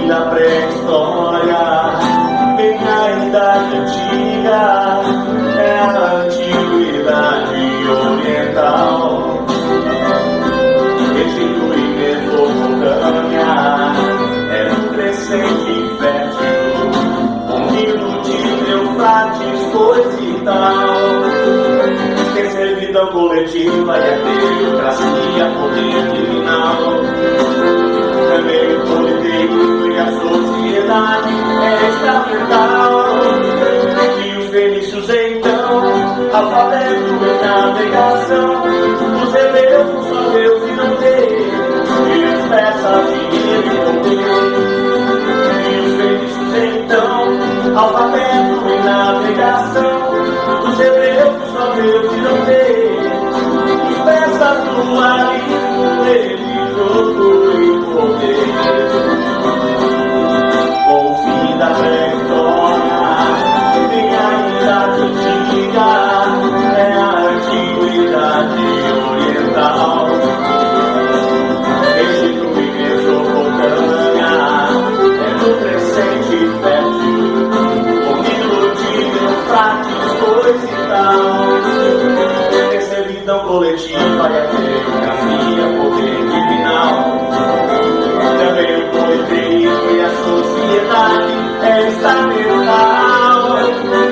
da pré-história, vem a idade antiga, é a antiguidade oriental. Egito e Mesopotâmia, é um crescente fértil, um rio de Eufrates, coisa e tal. Tem servidão coletiva e a teocracia, poder divinal. Também o politeísmo e a sociedade é estamental. E os fenícios então, alfabeto e navegação. Os hebreus um só Deus e não tem, e os persas dinheiro e poder. E os fenícios então, alfabeto e navegação. Os hebreus um só Deus e não tem, os persas dualismo religioso e poder. Com o fim da pré-história, vem a idade antiga, é a antiguidade oriental. Egito e Mesopotâmia, é no crescente fértil, o Nilo de Eufrates, coisa e tal. Tem servidão coletiva e a teocracia, poder divinal. Também o politeísmo e a sociedade é estamental.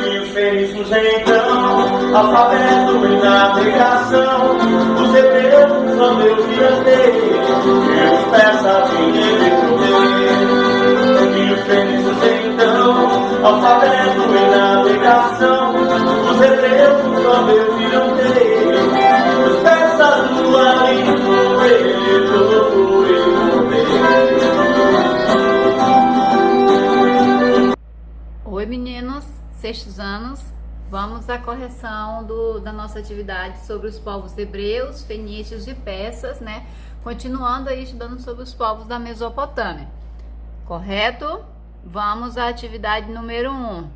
E os fenícios então, alfabeto e navegação. Os hebreus só Deus grande, e os persas dinheiro e poder. E os fenícios então, alfabeto e navegação. Os hebreus só Deus grande, os persas dualismo religioso e poder. Oi meninos, sextos anos, vamos à correção da nossa atividade sobre os povos hebreus, fenícios e persas, né? Continuando aí estudando sobre os povos da Mesopotâmia, correto? Vamos à atividade número 1.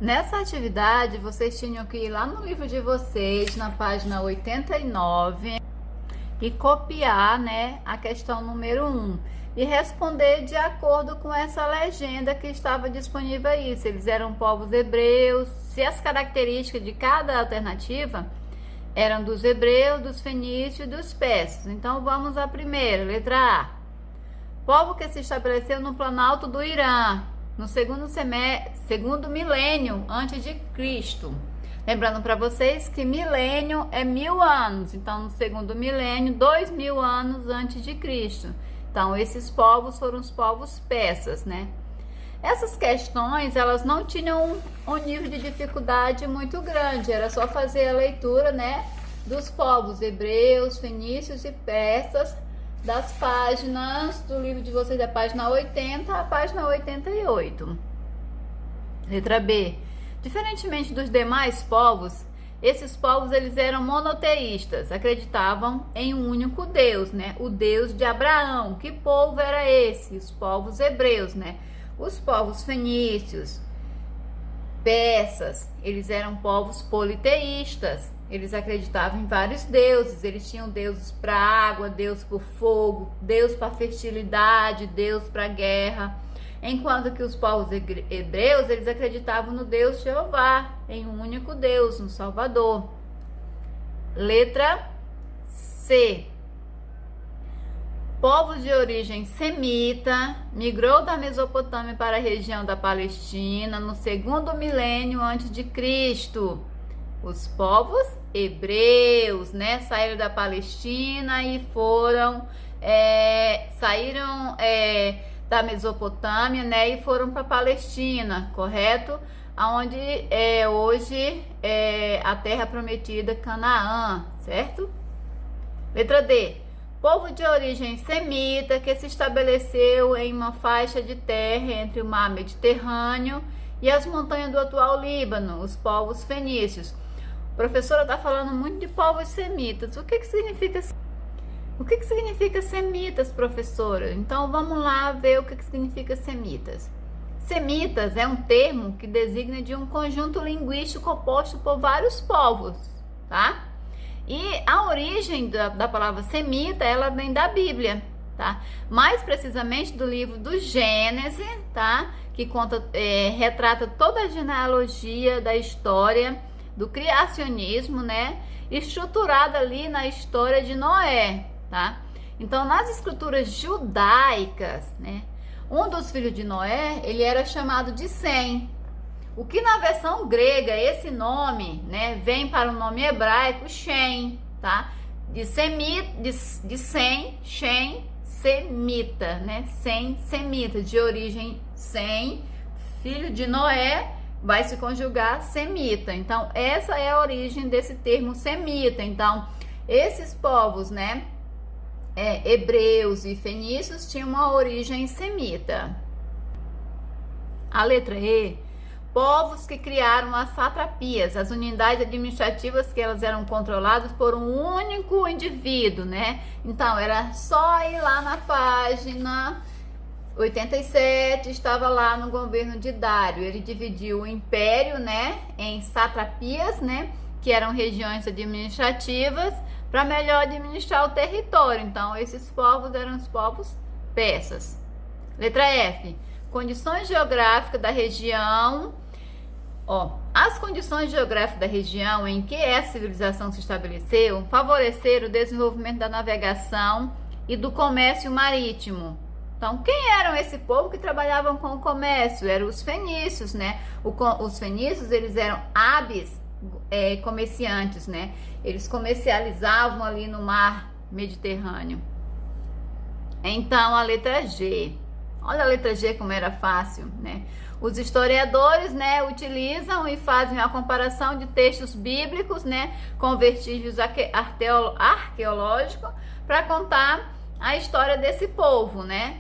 Nessa atividade, vocês tinham que ir lá no livro de vocês, na página 89, e copiar, né, a questão número 1 e responder de acordo com essa legenda que estava disponível aí, se eles eram povos hebreus, se as características de cada alternativa eram dos hebreus, dos fenícios e dos persas. Então vamos à primeira, letra A. Povo que se estabeleceu no Planalto do Irã, no segundo milênio antes de Cristo. Lembrando para vocês que milênio é 1000 anos, então no segundo milênio, 2000 anos antes de Cristo. Então esses povos foram os povos persas, né? Essas questões, elas não tinham um nível de dificuldade muito grande, era só fazer a leitura, né, dos povos hebreus, fenícios e persas, das páginas do livro de vocês, da página 80 à página 88. Letra B. Diferentemente dos demais povos, esses povos eles eram monoteístas, acreditavam em um único Deus, né? O Deus de Abraão. Que povo era esse? Os povos hebreus, né? Os povos fenícios, persas, eles eram povos politeístas. Eles acreditavam em vários deuses. Eles tinham deuses para água, Deus para o fogo, Deus para fertilidade, Deus para guerra. Enquanto que os povos hebreus, eles acreditavam no Deus Jeová, em um único Deus, no Salvador. Letra C. Povo de origem semita migrou da Mesopotâmia para a região da Palestina no segundo milênio antes de Cristo. Os povos hebreus, né, saíram da Palestina e saíram da Mesopotâmia, né, e foram para a Palestina, correto? Aonde hoje é a terra prometida, Canaã, certo? Letra D. Povo de origem semita que se estabeleceu em uma faixa de terra entre o mar Mediterrâneo e as montanhas do atual Líbano, os povos fenícios. A professora está falando muito de povos semitas. O que significa semitas, professora? Então vamos lá ver o que significa semitas. Semitas é um termo que designa de um conjunto linguístico composto por vários povos, tá? E a origem da palavra semita, ela vem da Bíblia, tá? Mais precisamente do livro do Gênesis, tá? Que conta, retrata toda a genealogia da história do criacionismo, né? Estruturada ali na história de Noé, tá? Então, nas escrituras judaicas, né? Um dos filhos de Noé, ele era chamado de Sem. O que na versão grega, esse nome, né? Vem para o nome hebraico, Shem, tá? De Sem, Shem, semita, né? Sem, semita, de origem Sem, filho de Noé, vai se conjugar semita. Então, essa é a origem desse termo semita. Então, esses povos, né? Hebreus e fenícios tinham uma origem semita. A letra E, povos que criaram as satrapias, as unidades administrativas que elas eram controladas por um único indivíduo, né? Então, era só ir lá na página 87, estava lá no governo de Dário. Ele dividiu o império, né, em satrapias, né, que eram regiões administrativas, para melhor administrar o território. Então, esses povos eram os povos persas. Letra F, condições geográficas da região. As condições geográficas da região em que essa civilização se estabeleceu favoreceram o desenvolvimento da navegação e do comércio marítimo. Então, quem eram esse povo que trabalhavam com o comércio? Eram os fenícios, né? Os fenícios, eles eram hábeis comerciantes, né? Eles comercializavam ali no mar Mediterrâneo. Então, a letra G. Olha a letra G como era fácil, né? Os historiadores, né, utilizam e fazem a comparação de textos bíblicos, né, com vestígios arqueológicos para contar a história desse povo, né?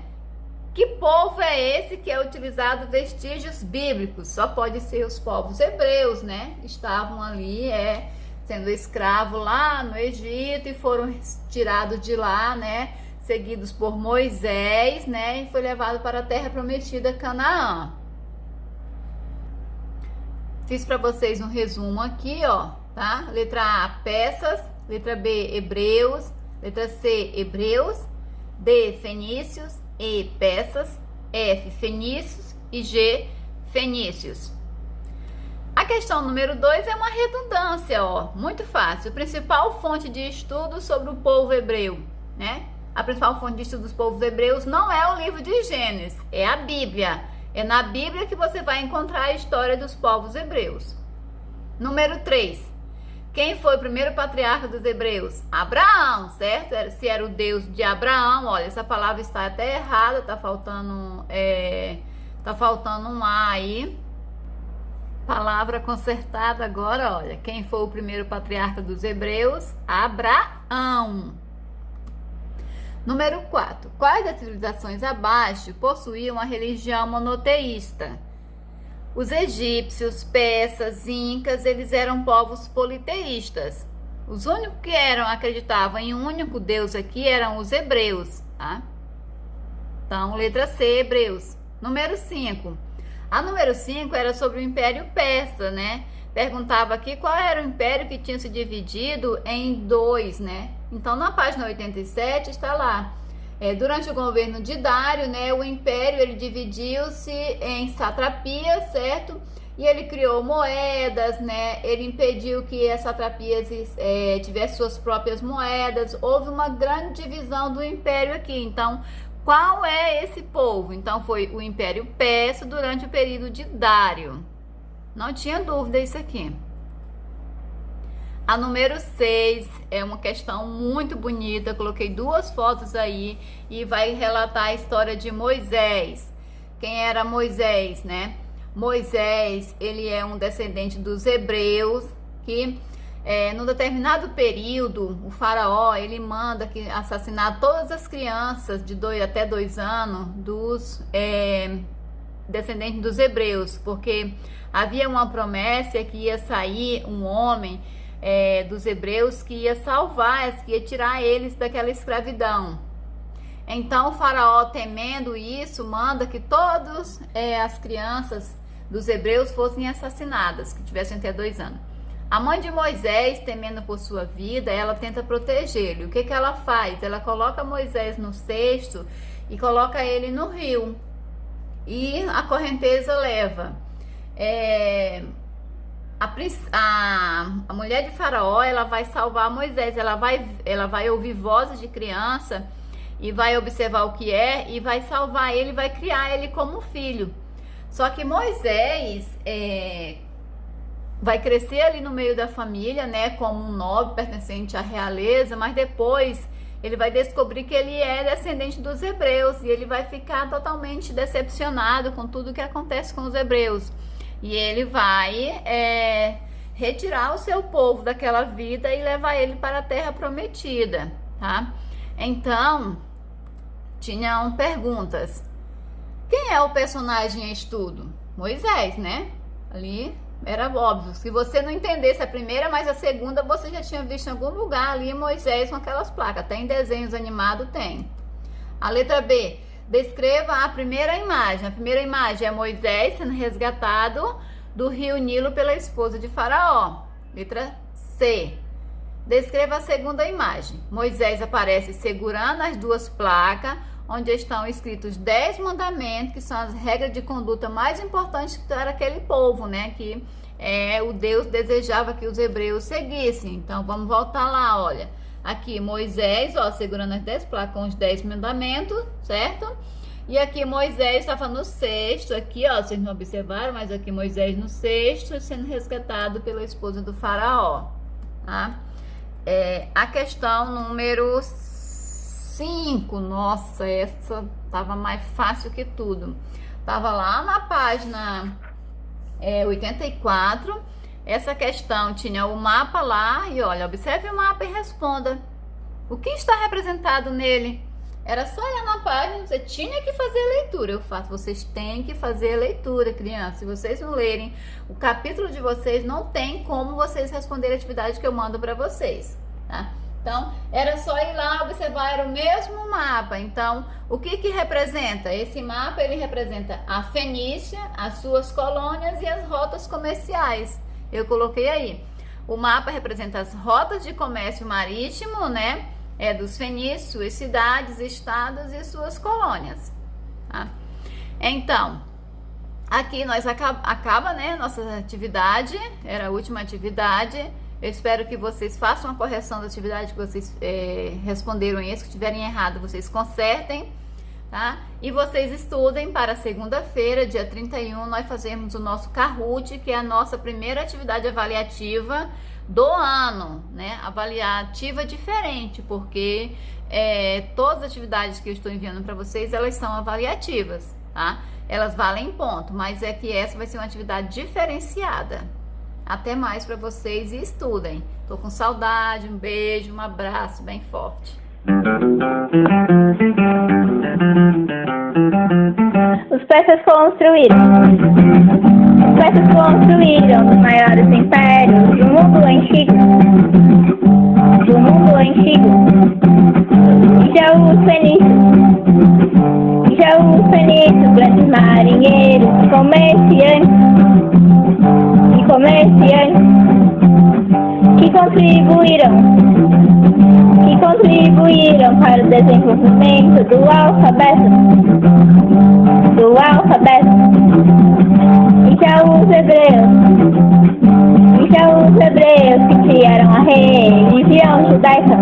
Que povo é esse que é utilizado vestígios bíblicos? Só pode ser os povos hebreus, né? Estavam ali sendo escravos lá no Egito e foram tirados de lá, né? Seguidos por Moisés, né? E foi levado para a terra prometida, Canaã. Fiz para vocês um resumo aqui, ó, tá? Letra A, peças. Letra B, hebreus. Letra C, hebreus. D, fenícios. E, peças. F, fenícios. E G, fenícios. A questão número 2 é uma redundância, ó. Muito fácil. A principal fonte de estudo sobre o povo hebreu, né? A principal fonte de estudo dos povos hebreus não é o livro de Gênesis, é a Bíblia. É na Bíblia que você vai encontrar a história dos povos hebreus. Número 3. Quem foi o primeiro patriarca dos hebreus? Abraão, certo? Se era o Deus de Abraão, olha, essa palavra está até errada, tá faltando um A aí. Palavra consertada agora, olha. Quem foi o primeiro patriarca dos hebreus? Abraão. Número 4. Quais das civilizações abaixo possuíam uma religião monoteísta? Os egípcios, persas, incas, eles eram povos politeístas. Os únicos que acreditavam em um único Deus aqui eram os hebreus, tá? Então, letra C, hebreus. Número 5. A número 5 era sobre o Império Persa, né? Perguntava aqui qual era o império que tinha se dividido em 2, né? Então, na página 87 está lá. Durante o governo de Dário, né, o império ele dividiu-se em satrapias, certo? E ele criou moedas, né? Ele impediu que as satrapias tivessem suas próprias moedas. Houve uma grande divisão do império aqui. Então, qual é esse povo? Então, foi o Império Persa durante o período de Dário. Não tinha dúvida isso aqui. A número 6 é uma questão muito bonita, coloquei 2 fotos aí e vai relatar a história de Moisés. Quem era Moisés, né? Moisés, ele é um descendente dos hebreus que, num determinado período, o faraó, ele manda assassinar todas as crianças de até 2 anos dos descendentes dos hebreus, porque havia uma promessa que ia sair um homem dos hebreus que ia salvar, que ia tirar eles daquela escravidão. Então o faraó, temendo isso, manda que todas as crianças dos hebreus fossem assassinadas, que tivessem até 2 anos. A mãe de Moisés, temendo por sua vida, ela tenta protegê-lo. O que que ela faz? Ela coloca Moisés no cesto e coloca ele no rio. E a correnteza leva. A mulher de Faraó, ela vai salvar Moisés. Ela vai ouvir vozes de criança e vai observar o que é e vai salvar ele, vai criar ele como filho. Só que Moisés vai crescer ali no meio da família, né, como um nobre pertencente à realeza, mas depois ele vai descobrir que ele é descendente dos hebreus e ele vai ficar totalmente decepcionado com tudo que acontece com os hebreus. E ele vai retirar o seu povo daquela vida e levar ele para a terra prometida, tá? Então, tinham perguntas. Quem é o personagem em estudo? Moisés, né? Ali era óbvio. Se você não entendesse a primeira, mas a segunda você já tinha visto em algum lugar ali Moisés com aquelas placas. Até em desenhos animados tem. A letra B. Descreva a primeira imagem. A primeira imagem é Moisés sendo resgatado do rio Nilo pela esposa de Faraó. Letra C. Descreva a segunda imagem. Moisés aparece segurando as duas placas, onde estão escritos 10 mandamentos, que são as regras de conduta mais importantes para aquele povo, né? Que o Deus desejava que os hebreus seguissem. Então, vamos voltar lá, olha. Aqui, Moisés, ó, segurando as 10 placas com os 10 mandamentos, certo? E aqui, Moisés estava no cesto, aqui, ó, vocês não observaram, mas aqui Moisés no cesto, sendo resgatado pela esposa do faraó, tá? A questão número 5, nossa, essa tava mais fácil que tudo. Tava lá na página 84. Essa questão tinha o mapa lá e olha, observe o mapa e responda. O que está representado nele? Era só olhar na página, você tinha que fazer a leitura. Eu faço, vocês têm que fazer a leitura, crianças. Se vocês não lerem o capítulo de vocês, não tem como vocês responderem a atividade que eu mando para vocês, tá? Então, era só ir lá observar, era o mesmo mapa. Então, o que que representa? Esse mapa, ele representa a Fenícia, as suas colônias e as rotas comerciais. Eu coloquei aí. O mapa representa as rotas de comércio marítimo, né? Dos fenícios, suas cidades, estados e suas colônias. Tá? Então, aqui nós acaba, né? Nossa atividade, era a última atividade. Eu espero que vocês façam a correção da atividade que vocês responderam isso. Se tiverem errado, vocês consertem, tá? E vocês estudem para segunda-feira, dia 31, nós fazemos o nosso Kahoot, que é a nossa primeira atividade avaliativa do ano, né? Avaliativa diferente, porque todas as atividades que eu estou enviando para vocês, elas são avaliativas, tá? Elas valem ponto, mas é que essa vai ser uma atividade diferenciada. Até mais para vocês e estudem. Tô com saudade, um beijo, um abraço bem forte. Os persas construíram os maiores impérios do mundo antigo. Já os fenícios, grandes marinheiros, comerciantes que contribuíram para o desenvolvimento do alfabeto. E já os hebreus que criaram a religião judaica.